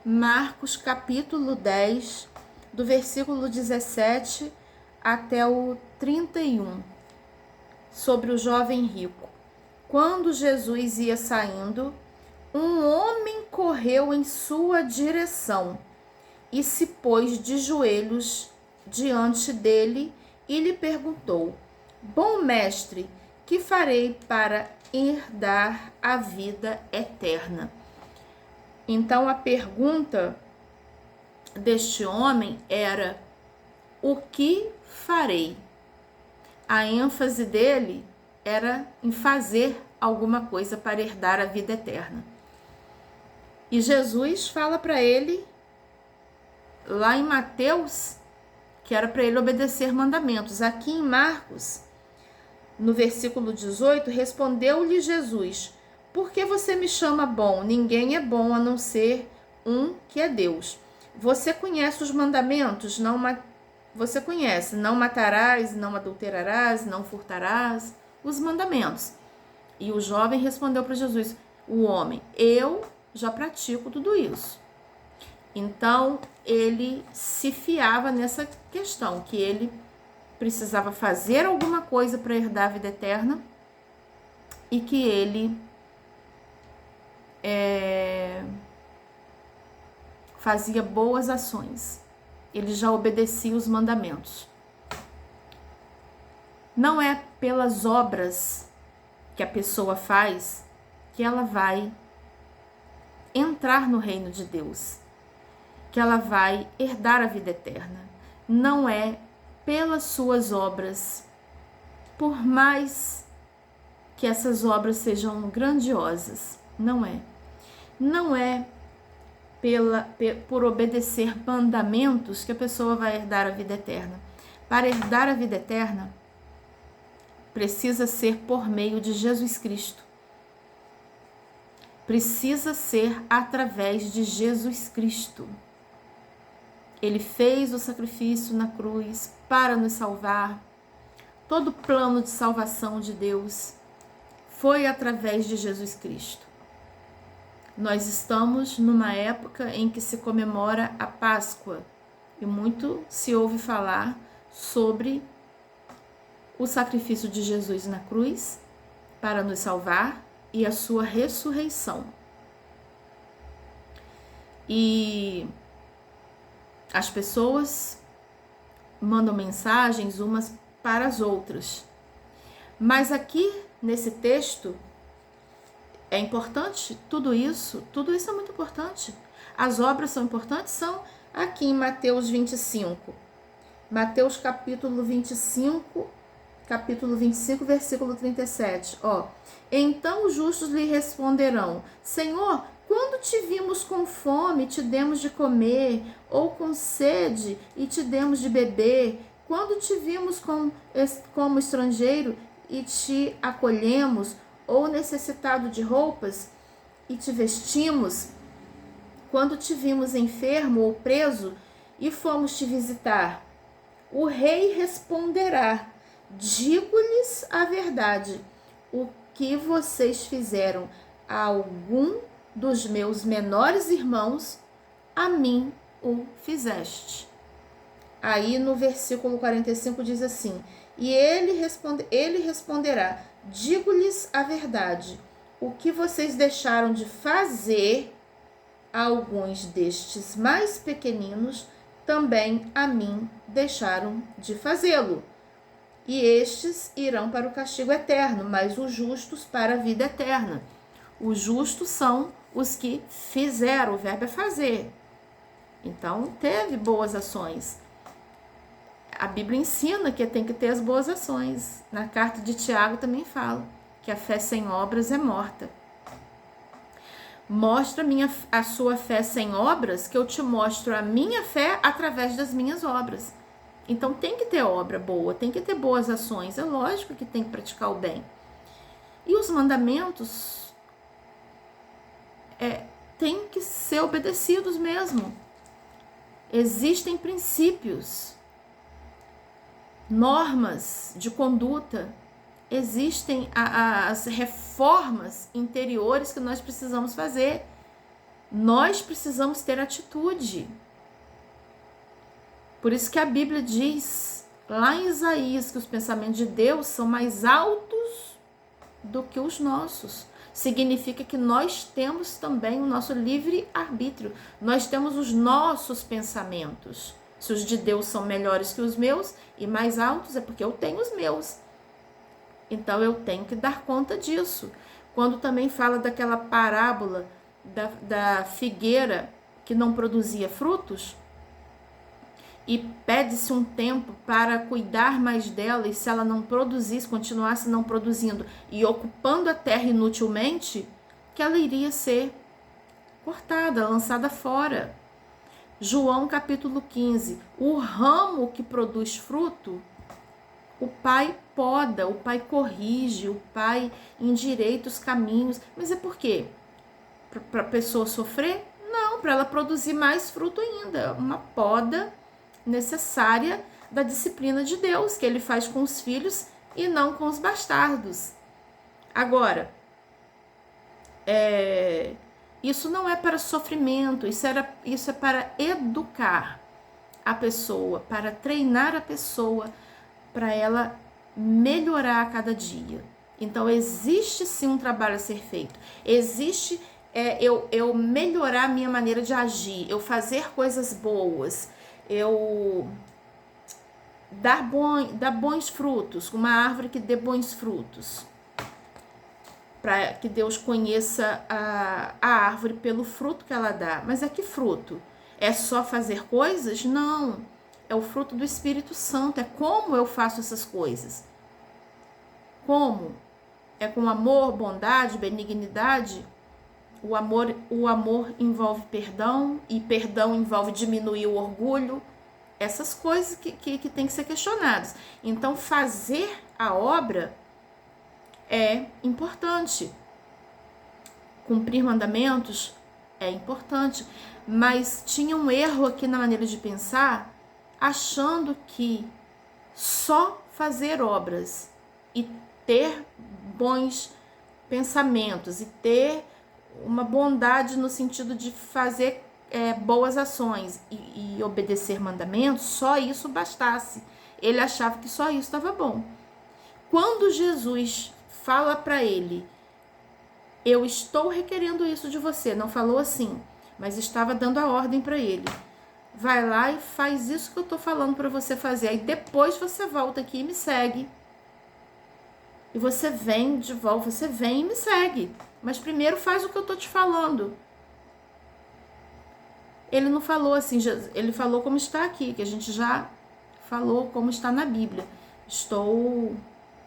Marcos capítulo 10, do versículo 17 até o 31, sobre o jovem rico. Quando Jesus ia saindo, um homem correu em sua direção e se pôs de joelhos diante dele e lhe perguntou: Bom mestre, que farei para herdar a vida eterna? Então a pergunta deste homem era: o que farei? A ênfase dele era em fazer alguma coisa para herdar a vida eterna. E Jesus fala para ele, lá em Mateus, que era para ele obedecer mandamentos. Aqui em Marcos, no versículo 18, respondeu-lhe Jesus: Por que você me chama bom? Ninguém é bom a não ser um que é Deus. Você conhece os mandamentos? Você conhece: não matarás, não adulterarás, não furtarás, os mandamentos. E o jovem respondeu para Jesus, o homem: eu já pratico tudo isso. Então ele se fiava nessa questão, que ele precisava fazer alguma coisa para herdar a vida eterna e que ele fazia boas ações. Ele já obedecia os mandamentos. Não é pelas obras que a pessoa faz que ela vai entrar no reino de Deus, que ela vai herdar a vida eterna. Não é pelas suas obras, por mais que essas obras sejam grandiosas. Não é. Não é por obedecer mandamentos que a pessoa vai herdar a vida eterna. Para herdar a vida eterna, precisa ser por meio de Jesus Cristo. Precisa ser através de Jesus Cristo. Ele fez o sacrifício na cruz para nos salvar. Todo o plano de salvação de Deus foi através de Jesus Cristo. Nós estamos numa época em que se comemora a Páscoa e muito se ouve falar sobre o sacrifício de Jesus na cruz para nos salvar e a sua ressurreição. E as pessoas mandam mensagens umas para as outras. Mas aqui nesse texto é importante tudo isso é muito importante. As obras são importantes, são aqui em Mateus 25. Mateus capítulo 25, versículo 37. Então os justos lhe responderão: Senhor, quando te vimos com fome, te demos de comer, ou com sede, e te demos de beber? Quando te vimos como estrangeiro e te acolhemos, ou necessitado de roupas e te vestimos? Quando te vimos enfermo ou preso e fomos te visitar? O rei responderá: digo-lhes a verdade, o que vocês fizeram a algum dos meus menores irmãos, a mim o fizeste. Aí no versículo 45 diz assim: e ele responderá: digo-lhes a verdade, o que vocês deixaram de fazer a alguns destes mais pequeninos, também a mim deixaram de fazê-lo. E estes irão para o castigo eterno, mas os justos para a vida eterna. Os justos são os que fizeram, o verbo é fazer. Então, teve boas ações. A Bíblia ensina que tem que ter as boas ações. Na carta de Tiago também fala que a fé sem obras é morta. Mostra a sua fé sem obras, que eu te mostro a minha fé através das minhas obras. Então tem que ter obra boa, tem que ter boas ações. É lógico que tem que praticar o bem. E os mandamentos têm que ser obedecidos mesmo. Existem princípios, normas de conduta, existem as reformas interiores que nós precisamos fazer. Nós precisamos ter atitude. Por isso que a Bíblia diz lá em Isaías que os pensamentos de Deus são mais altos do que os nossos. Significa que nós temos também o nosso livre-arbítrio. Nós temos os nossos pensamentos. Se os de Deus são melhores que os meus e mais altos, é porque eu tenho os meus. Então eu tenho que dar conta disso. Quando também fala daquela parábola da figueira que não produzia frutos, e pede-se um tempo para cuidar mais dela, e se ela não produzisse, continuasse não produzindo e ocupando a terra inutilmente, que ela iria ser cortada, lançada fora. João capítulo 15, o ramo que produz fruto, o pai poda, o pai corrige, o pai endireita os caminhos. Mas é por quê? Para a pessoa sofrer? Não, para ela produzir mais fruto ainda. Uma poda necessária da disciplina de Deus, que ele faz com os filhos e não com os bastardos. Agora, isso não é para sofrimento, isso é para educar a pessoa, para treinar a pessoa, para ela melhorar a cada dia. Então, existe sim um trabalho a ser feito. Existe eu melhorar a minha maneira de agir, eu fazer coisas boas, eu dar bons frutos, uma árvore que dê bons frutos, para que Deus conheça a árvore pelo fruto que ela dá. Mas é que fruto? É só fazer coisas? Não, é o fruto do Espírito Santo, é como eu faço essas coisas. Como? É com amor, bondade, benignidade. O amor envolve perdão, e perdão envolve diminuir o orgulho. Essas coisas que tem que ser questionadas. Então, fazer a obra é importante. Cumprir mandamentos é importante. Mas tinha um erro aqui na maneira de pensar, achando que só fazer obras e ter bons pensamentos e ter uma bondade no sentido de fazer boas ações e obedecer mandamentos, só isso bastasse. Ele achava que só isso estava bom. Quando Jesus fala para ele, eu estou requerendo isso de você, não falou assim, mas estava dando a ordem para ele, vai lá e faz isso que eu estou falando para você fazer, aí depois você volta aqui e me segue. E você vem de volta, você vem e me segue. Mas primeiro faz o que eu tô te falando. Ele não falou assim, ele falou como está aqui, que a gente já falou como está na Bíblia. Estou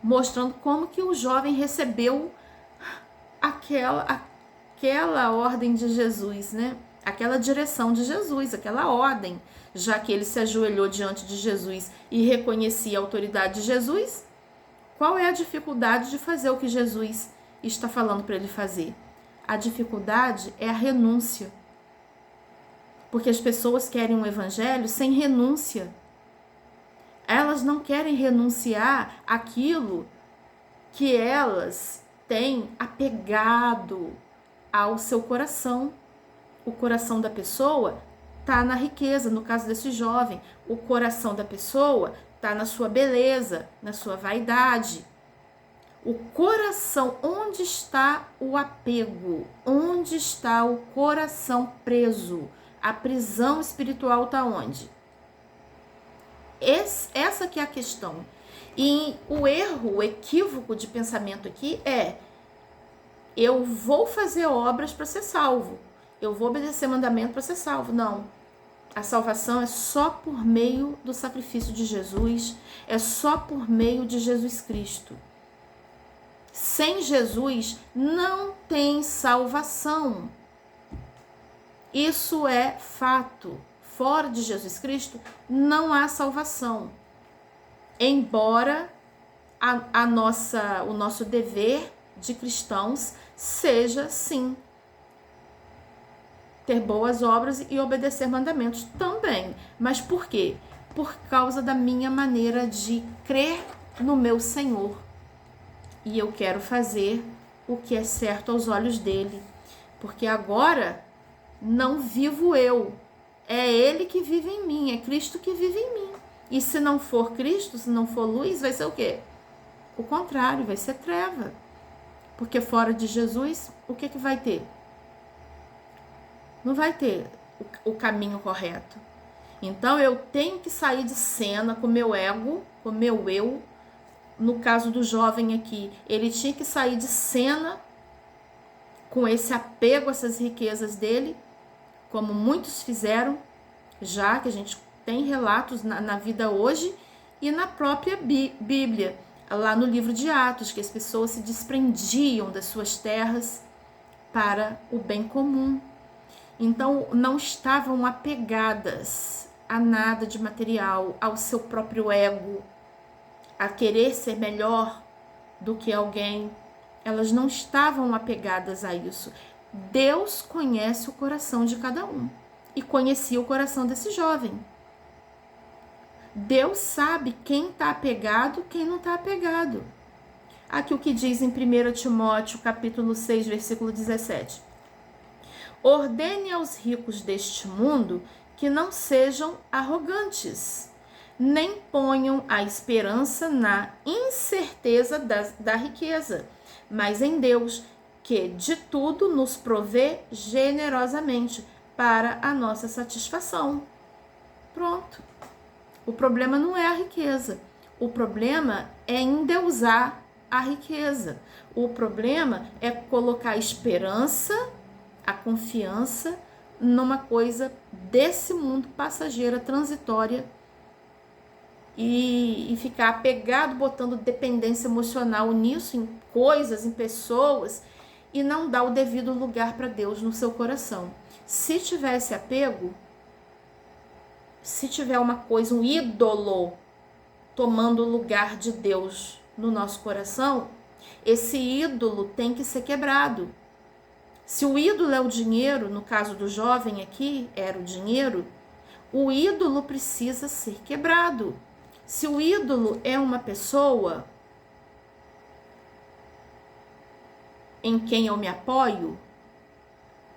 mostrando como que o jovem recebeu aquela ordem de Jesus, né? Aquela direção de Jesus, aquela ordem, já que ele se ajoelhou diante de Jesus e reconhecia a autoridade de Jesus. Qual é a dificuldade de fazer o que Jesus está falando para ele fazer? A dificuldade é a renúncia. Porque as pessoas querem um evangelho sem renúncia. Elas não querem renunciar àquilo que elas têm apegado ao seu coração. O coração da pessoa está na riqueza, no caso desse jovem. O coração da pessoa está na sua beleza, na sua vaidade. O coração, onde está o apego? Onde está o coração preso? A prisão espiritual está onde? Essa que é a questão. E o erro, o equívoco de pensamento aqui é: eu vou fazer obras para ser salvo. Eu vou obedecer mandamento para ser salvo. Não. A salvação é só por meio do sacrifício de Jesus, é só por meio de Jesus Cristo. Sem Jesus não tem salvação. Isso é fato. Fora de Jesus Cristo não há salvação. Embora o nosso dever de cristãos seja, sim, ter boas obras e obedecer mandamentos também. Mas por quê? Por causa da minha maneira de crer no meu Senhor. E eu quero fazer o que é certo aos olhos dele. Porque agora não vivo eu, é Ele que vive em mim, é Cristo que vive em mim. E se não for Cristo, se não for luz, vai ser o quê? O contrário, vai ser treva. Porque fora de Jesus, o que vai ter? Não vai ter o caminho correto. Então eu tenho que sair de cena com meu ego, com meu eu. No caso do jovem aqui, ele tinha que sair de cena com esse apego a essas riquezas dele, como muitos fizeram, já que a gente tem relatos na vida hoje e na própria Bíblia, lá no livro de Atos, que as pessoas se desprendiam das suas terras para o bem comum. Então não estavam apegadas a nada de material, ao seu próprio ego, a querer ser melhor do que alguém. Elas não estavam apegadas a isso. Deus conhece o coração de cada um e conhecia o coração desse jovem. Deus sabe quem está apegado, quem não está apegado. Aqui o que diz em 1 Timóteo, capítulo 6, versículo 17. Ordene aos ricos deste mundo que não sejam arrogantes, nem ponham a esperança na incerteza da riqueza, mas em Deus, que de tudo nos provê generosamente para a nossa satisfação. Pronto. O problema não é a riqueza. O problema é endeusar a riqueza. O problema é colocar a esperança, a confiança numa coisa desse mundo passageira, transitória, e ficar apegado, botando dependência emocional nisso, em coisas, em pessoas, e não dar o devido lugar para Deus no seu coração. Se tiver esse apego, se tiver uma coisa, um ídolo tomando o lugar de Deus no nosso coração, esse ídolo tem que ser quebrado. Se o ídolo é o dinheiro, no caso do jovem aqui, era o dinheiro, o ídolo precisa ser quebrado. Se o ídolo é uma pessoa em quem eu me apoio,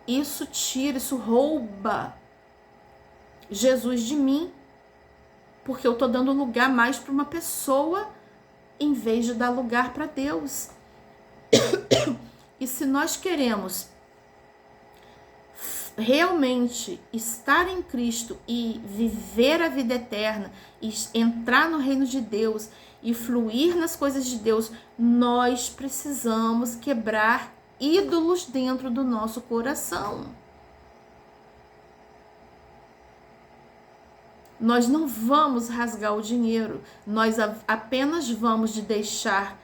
isso tira, isso rouba Jesus de mim, porque eu tô dando lugar mais para uma pessoa em vez de dar lugar para Deus. E se nós queremos realmente estar em Cristo e viver a vida eterna, e entrar no reino de Deus e fluir nas coisas de Deus, nós precisamos quebrar ídolos dentro do nosso coração. Nós não vamos rasgar o dinheiro, nós apenas vamos deixar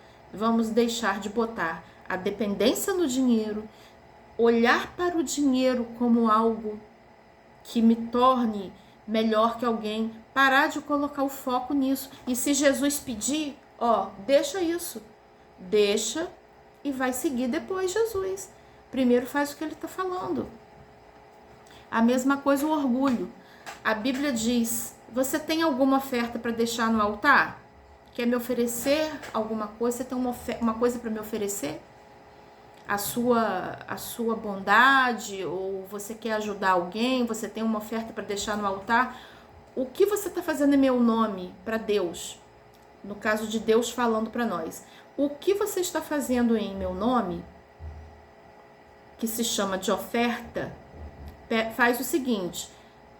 de botar a dependência no dinheiro, olhar para o dinheiro como algo que me torne melhor que alguém, parar de colocar o foco nisso. E se Jesus pedir, deixa isso, deixa e vai seguir depois Jesus. Primeiro faz o que ele está falando. A mesma coisa o orgulho. A Bíblia diz, você tem alguma oferta para deixar no altar? Quer me oferecer alguma coisa? Você tem uma coisa para me oferecer? A sua bondade, ou você quer ajudar alguém, você tem uma oferta para deixar no altar? O que você está fazendo em meu nome para Deus? No caso de Deus falando para nós. O que você está fazendo em meu nome, que se chama de oferta, faz o seguinte: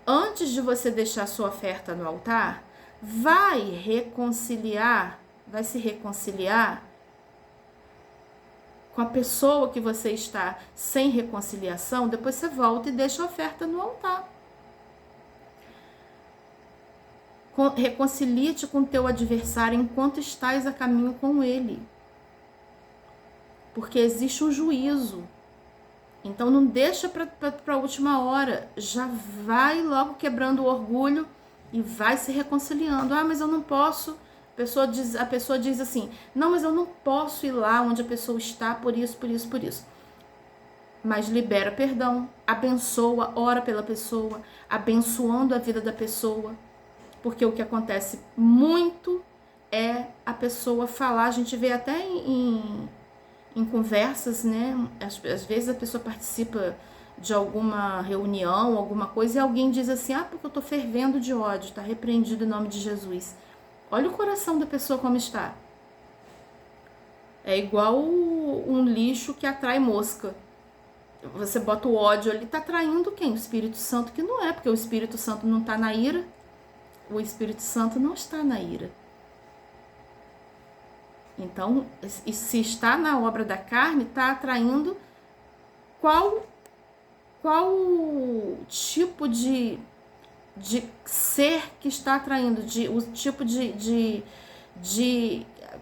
antes de você deixar sua oferta no altar, vai se reconciliar com a pessoa que você está sem reconciliação. Depois você volta e deixa a oferta no altar. Reconcilie-te com teu adversário enquanto estás a caminho com ele, porque existe um juízo. Então não deixa para a última hora, já vai logo quebrando o orgulho e vai se reconciliando. Mas eu não posso. A pessoa diz assim, não, mas eu não posso ir lá onde a pessoa está, por isso. Mas libera perdão, abençoa, ora pela pessoa, abençoando a vida da pessoa. Porque o que acontece muito é a pessoa falar, a gente vê até em conversas, né? Às vezes a pessoa participa de alguma reunião, alguma coisa, e alguém diz assim, porque eu tô fervendo de ódio, tá repreendido em nome de Jesus. Olha o coração da pessoa como está. É igual um lixo que atrai mosca. Você bota o ódio ali, tá atraindo quem? O Espírito Santo, que não é, porque o Espírito Santo não tá na ira. O Espírito Santo não está na ira. Então, se está na obra da carne, está atraindo qual tipo de ser que está atraindo, o tipo de,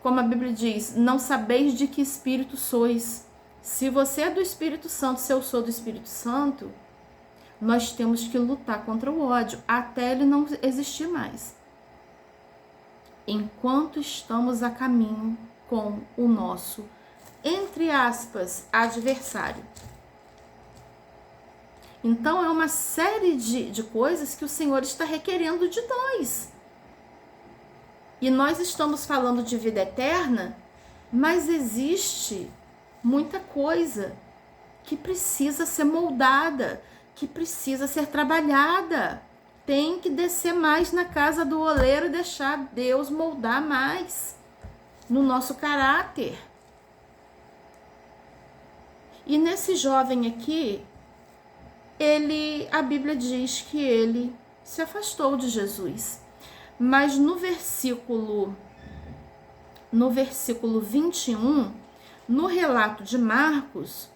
como a Bíblia diz, não sabeis de que espírito sois. Se você é do Espírito Santo, se eu sou do Espírito Santo, nós temos que lutar contra o ódio, até ele não existir mais. Enquanto estamos a caminho com o nosso, entre aspas, adversário. Então, é uma série de coisas que o Senhor está requerendo de nós. E nós estamos falando de vida eterna, mas existe muita coisa que precisa ser moldada, que precisa ser trabalhada. Tem que descer mais na casa do oleiro e deixar Deus moldar mais no nosso caráter. E nesse jovem aqui, a Bíblia diz que ele se afastou de Jesus. Mas no versículo 21, no relato de Marcos,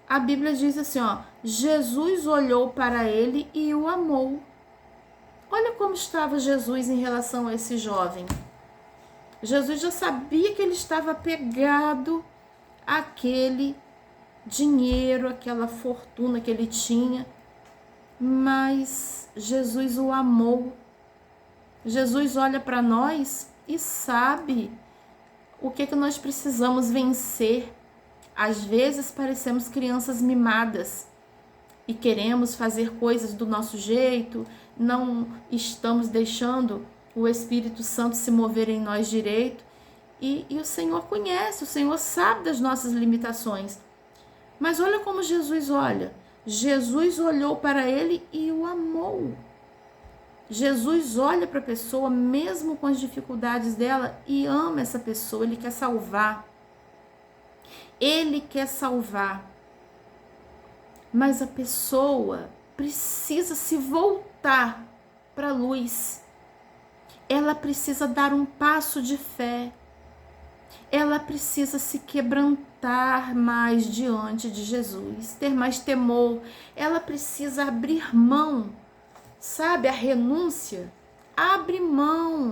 a Bíblia diz assim, Jesus olhou para ele e o amou. Olha como estava Jesus em relação a esse jovem. Jesus já sabia que ele estava apegado àquele dinheiro, aquela fortuna que ele tinha, mas Jesus o amou. Jesus olha para nós e sabe o que nós precisamos vencer. Às vezes parecemos crianças mimadas e queremos fazer coisas do nosso jeito, não estamos deixando o Espírito Santo se mover em nós direito, e o Senhor conhece, o Senhor sabe das nossas limitações. Mas olha como Jesus olha. Jesus olhou para ele e o amou. Jesus olha para a pessoa, mesmo com as dificuldades dela, e ama essa pessoa. Ele quer salvar. Ele quer salvar. Mas a pessoa precisa se voltar para a luz. Ela precisa dar um passo de fé. Ela precisa se quebrantar mais diante de Jesus, ter mais temor. Ela precisa abrir mão, sabe? A renúncia. Abre mão